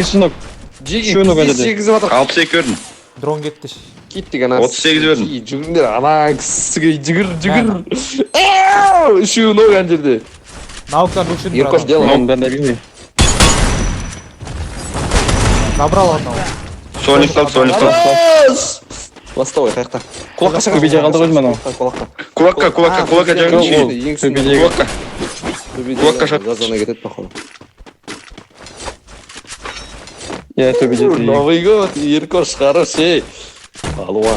Шынок. Шынок әлде. 8 батыр. 62 көрдім. Дрон кетті. Кеттік ана. 38 бердім. Жүгіңдер ана кісіге жүгір. Үшеуі ноу ана жерде. Науктан өшін Еркош дело. Ben de bilmiyorum. Забрал одного. Сольник қалды. Ластовый қаяқта. Құлаққа шығар. Төбеде қалды ғой мынау. Кулакка жаңа Төбедегі. Құлаққа шап. Газона кетеді походу. Ya төбеде. Новый год, Еркош хороший. Алуа.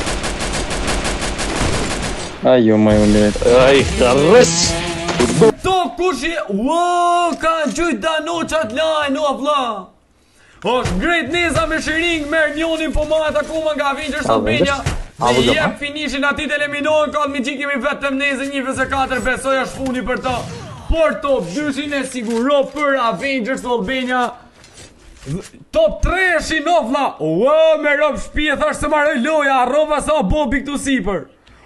Ай, ё-моё, блядь. Ай, хорош. Top kushi, wow, kanë gjujt danoqat lajnë, o vla. është grejt neza me shiring, merë njonin po matë akuma nga Avengers Albania. Dhe jep finishin ati të eliminohen, ka me gjikimi vetëm neze 1-4, besoj është funi për ta. Por top 2 e siguro për Avengers Albania. Top 3 është i no vla. Wow, me rob shpije, thash se marrë loja, arrova sa bobi këtu sipër.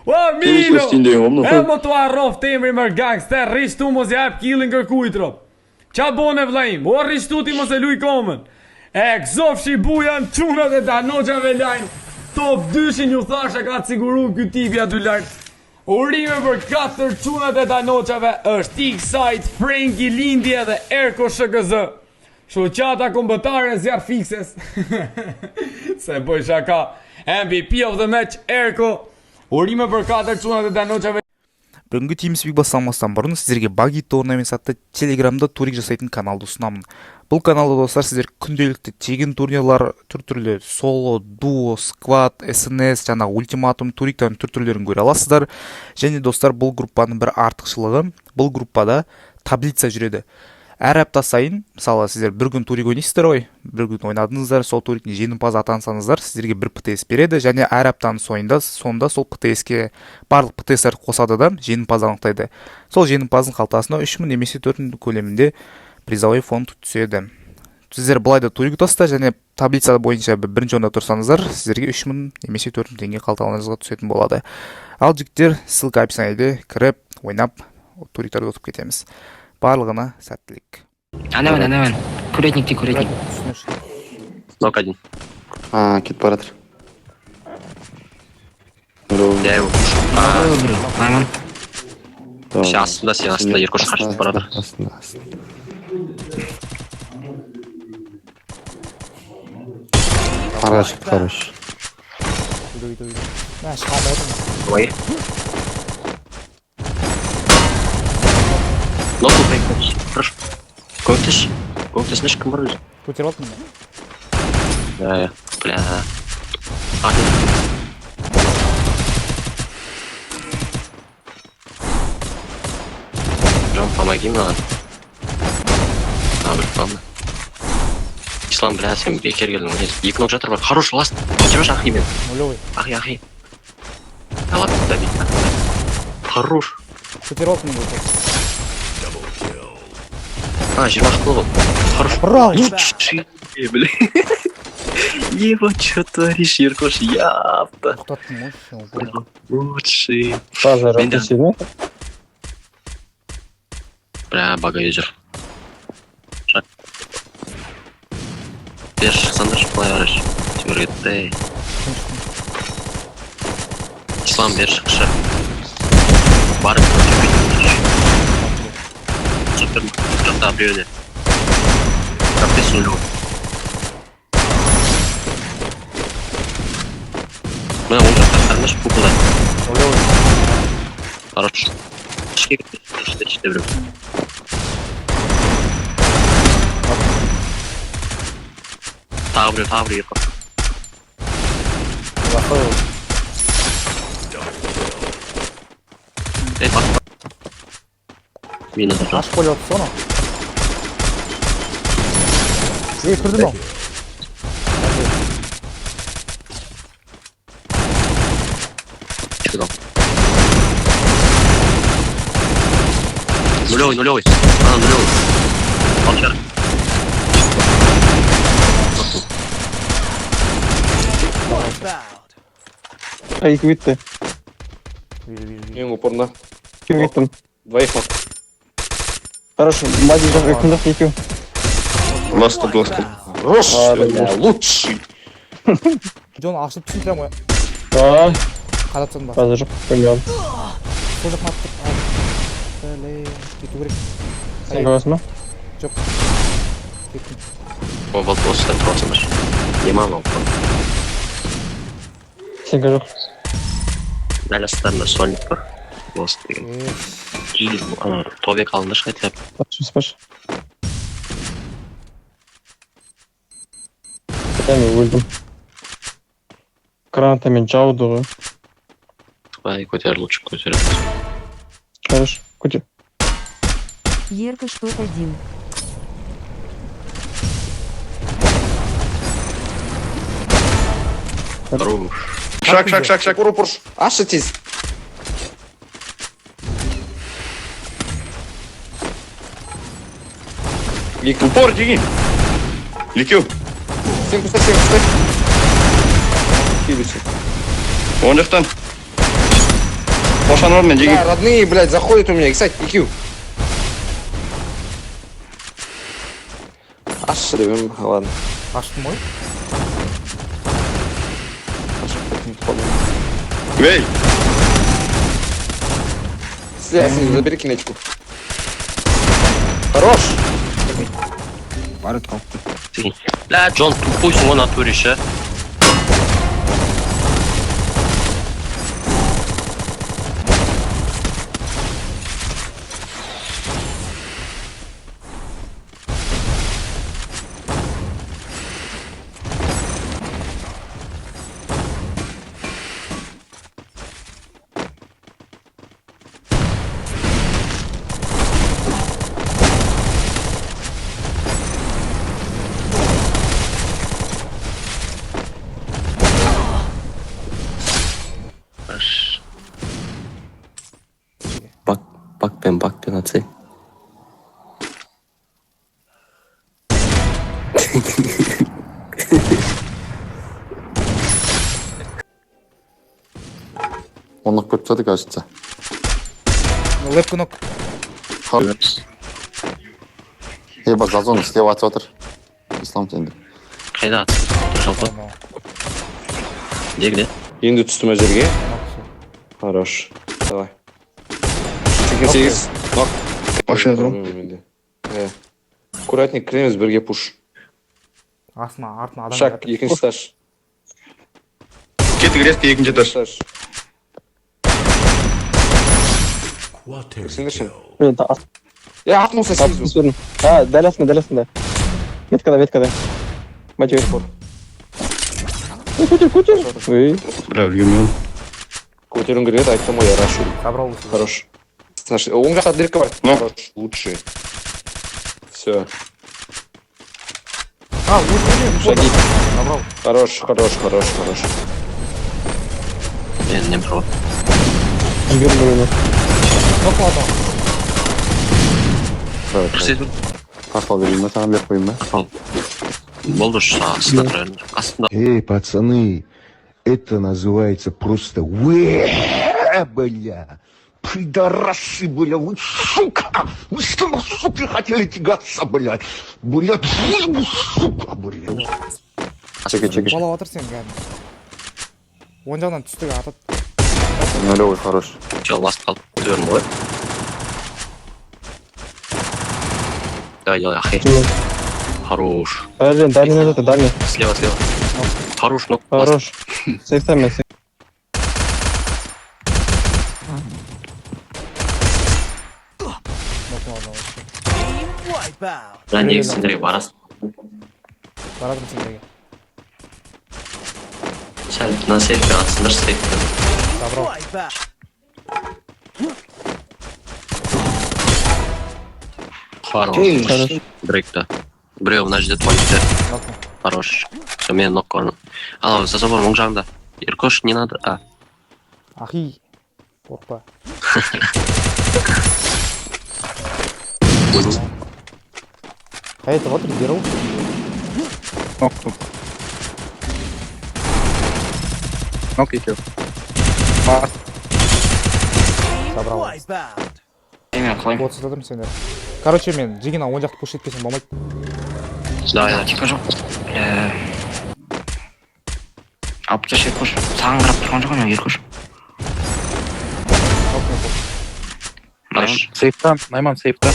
O, Milo! E mo të arrof temri mër gangster, rishtu mos jep killin kërkujtro. Qa bone vlajim, o rishtu ti mos e luj komen. E këzof shibujan, qunat e danoqave lajnë. Top 2 ju thash e ka të siguru këtë tipja dy lajnë. Urime për 4 qunat e danoqave është X-Site, Franky Lindje dhe Erko SHKZ. Shoqata kombëtare zjarë fikses. Se bëj shaka. MVP of the match, Erko. Urime për 4 çunat e danoqave. Бүгінгі TeamSpeak басталмастан бұрын сіздерге баги турнамент атты телеграмда турик жасайтын каналды ұсынамын. Бұл каналда достар сіздер күнделікті тегін турнирлар түр-түрлі соло, дуо, сквад, СНС, жаңа ультиматум, туриктан түр-түрлерін көре аласыздар. Және достар бұл группаның бір артықшылығы, бұл группада таблица жүреді. Әр апта сайын, мысалы сіздер бір күн турик ойнайсыздар ғой, бір күн ойнадыңыздар, сол туриктің жеңімпазы атансаңыздар, сіздерге бір ПТС береді, және әр аптаның соңында сол ПТСке барлық ПТСтер қосады да жеңімпаз анықтайды. Сол жеңімпаздың қалтасына 3000 немесе 4000 көлемінде призовой фонд түседі. Сіздер былайда турик ұтасыздар, және таблица бойынша бірінші орында тұрсаңыздар, сіздерге 3000 немесе 4000 теңге қалталарыңызға түсетін болады. Ал жігіттер, ссылка описаниеде кіріп, ойнап, туриктарды ұтып кетеміз. Барлығына сәттілік. Анаман. Куретник. Нок один. Кетіп баратыр. Я его Маман. Сен астында Еркош қашып баратыр. Хорош. Ой. Локу прикольно. Хорошо. Коктыш слишком брызг. Путировал меня? Да, бля. Джон, помоги мне. Ладно. Ислам, бля, сен бекер келдің. Екі ног жатыр бар. Хорош, ласт. Өтемеш ахи мен. Нулевой. Ахи. Ладно, добить. Хорош. Путировал меня. Жирмаш қылып. Хорош. Браво! Бля. Ева, что творишь, Еркош? Япта. Тоқтаттым ғой. Лучший. Пажар атысыды. Бля, бага юзер. Шаг. Беш, шықсаңдар шықпай араш. Сүйргетті. Ислам бер шықшы. Барып, супер. Жата біреуіне. Капес нулю. Мына он жақтақтарына шық бұқылда. Хорош. Ішке кетті, іште біреу. Тағы біреу ерқош. Бас. Мені да Аш поле от сону. Кірді ма? Что там? Нулевый. Нулевый. Панчер. Ай, квитті. Ең упорно. Кім кеттім? Двоих мат. Хорошо, мадижан өкімдік екеу. Ласт. Хорош, лучший. Жоны ашып түсіндірем ғой. Ай, Қаратсын ба. қазір жоқ. Білмеймін. Сол жаққа аттық. Кету керек. Сен көресің ба? Кеттім. О, вот осыдан тұрасыңдар. Еман ол. Сенге жоқ. Дәл астарында сольник бар. Осы деген. И тобек алынды шығайды. Баш, баш. Мен өлдім. Гранатамен жауды ғой. Ай, көтер лучше, көтер. Хорош, көтер. Ерка что-то один. Хорош. Шаг, ұрып ұрш. Ашы тез. Упор, деген. Ликеу. Сен күстай. Кибісі. Он жақтан. Қошан ормен, деген. Да, родные, блядь, заходят у меня. Кстати, IQ. Ашы дебім, ладно. Аштым ғой. Эй, Ясен, забери кинетику. Хорош. барып қалыпты. Бля, Джон, тупойсың ғой натуре ше. Бакпен ацей. Он нок көтседі, кажется. Лепкі нок. Бak Зазон істеп атып отыр. Ислам тенді. Қайда атсын? Жалпы. Дегде? Енді түстім жерге. Хорош. Давай. 8. Нок. Ошай тұрым. Аккуратней кіреміз бірге пуш. Артына адам. Шаг, екінші стаж. Кеттік резко екінші этаж. Стаж. Сендершін. Атнулся снизу. Дәл астында. Веткада. Бачу. Көтер. Ой. Бля, үлгенмеймін. Көтерін кіреді, айттым ғой, рашу. Забрал. Хорош. Оң жақта дырка бар. Ну. Хорош, лучший. Все. Шаги. Забрал. Хорош. Мен не про. Нок адам. Көрсету. Қақал берейін ба, саған беріп қойын ба? Ал. Болды астында тұр. Астында. Эй, пацаны, это называется просто бля. Пидорасы, бля, вы сука! Вы что, сука, хотели тягаться, блядь? Блядь, сука, блядь. Чеки. Бала отыр сен кәдімгі. Оң жағынан түстігі атып. Нулевый, хорош. Че, ласт қалып өтерім ғой. Давай, ахи. Хорош. Дальний. Слева. Хорош, ну. Хорош. Сейфтайм. Және сендерге барасың. Барадым сендерге. Сәл на сейфке атсыңдар сейфке. Забрал. Хорош. Брейкта. Біреу мына жерде твойте. Нокну. Хорош. Все, мен нок көрдім. Ал, за забором оң жағында. Иркош, не надо. Ахи. Қорқпа. Қайда отыр, беру. Нок екеу. Забрал. Мен қалайым. Отсыздадым сендер. Короче, мен жигина оң жақты пуш етпесем болмайды. Давай, давай. Типа жоқ. Бля. Алып тасташы Еркош. Саған қарап тұрған жоқ ана Еркош. Хорош. Сейфта, Найман, сейфта.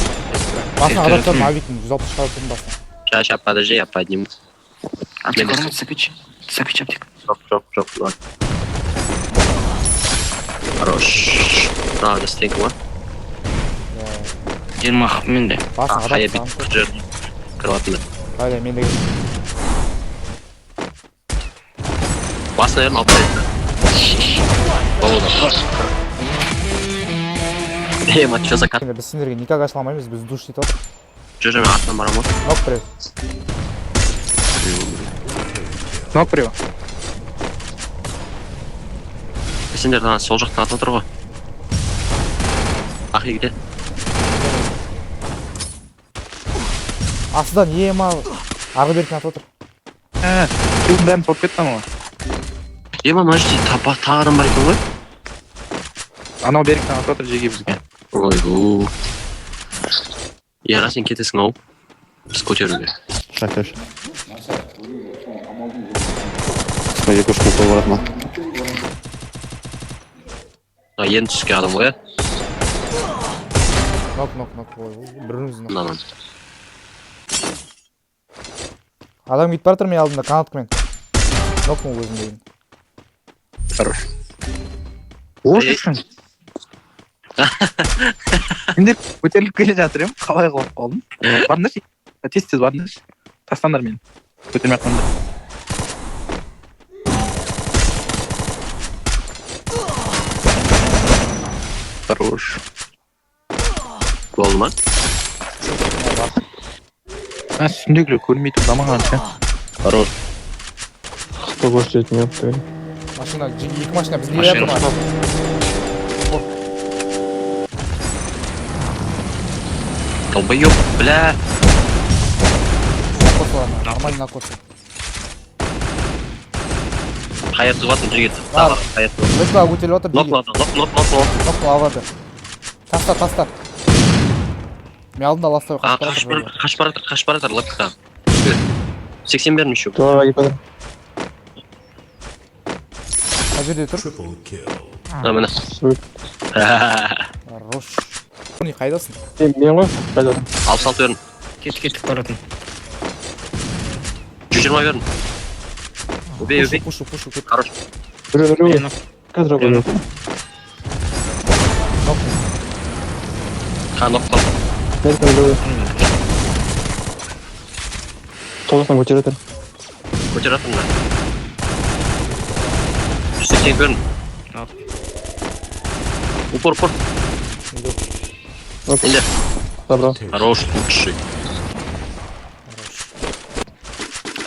Басына қадап тұрмын, авиктің 160 қадап тұрмын басына. Сейчас, подожди, я подниму. Аптек бар ма? Сакыч. Сакыч аптек. Жоқ, ладно. Хорош. Правда, стейк ма? 20 ақ менде. Басына Хая қадап бит тұрмын. жер. Кроватында. Қайда, мен де келдім. Басына ерін алып тастайды. Болды. Мат, что за кат? Біз сендерге никак ашыла алмаймыз, біз душ дейді отыр. Жүр, мен артынан барамын. Нок біреу. Нок біреу. Сендер ана сол жақтан атып отыр ғой. Ахи где? Астыдан ема арғы беріктен атып отыр. Кілдің бәрін топ кеттім ғой. Ема, мына жерде тағы адам бар екен ғой? Анау беріктен атып отыр жеге бізге. Ойбу. Яға сен кетесің ау. Біз көтеруге. Шахтер. Екі үш қол барады ма? Енді түскен адам ғой, Нок. Ой, біріміз нок. Мынаны. Адам кетіп баратыр мен алдымда канаткамен. Нокмын өзім деген. Хорош. Осы үшін. Сендер көтеріліп келе жатыр ем, қалай қылып қалдым. Барыңдаршы, тез барыңдаршы. Тастаңдар мені. Көтермей қойыңдар. Хорош. Болды ма? Үстіндегілер көрмей тұр дамағанша. Хорош. Кто көрсететін не yaptı? Машина, екі машина бізге келе жатыр ма? Долбоёб, бля. Накосы ладно, нормально накосы. Хаят зватын жігіт. Бар. Хаят. Біз бағы өтелі отыр Нок, жеге. нок. Алады. Таста. Мен алдында ластай Қаш баратыр, лапта. 80 берін еще. Туаға кетеді. Қай жерде тұр? Міне. Хорош. Не қайдасың? Мен ғой? Қайда? 66 берін. Кетіп баратын. 120 берін. Убей. Пушу, кет. Хорош. Үрі. Қазір ғой. Нок қал. Мен көрі. Толықтан көтереді. Көтеретін да. 180 берін. Упор. Енді. Добро. Хорош, лучший.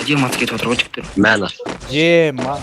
20 кетіп отыр ғой жігіттер. Мәні. Жема.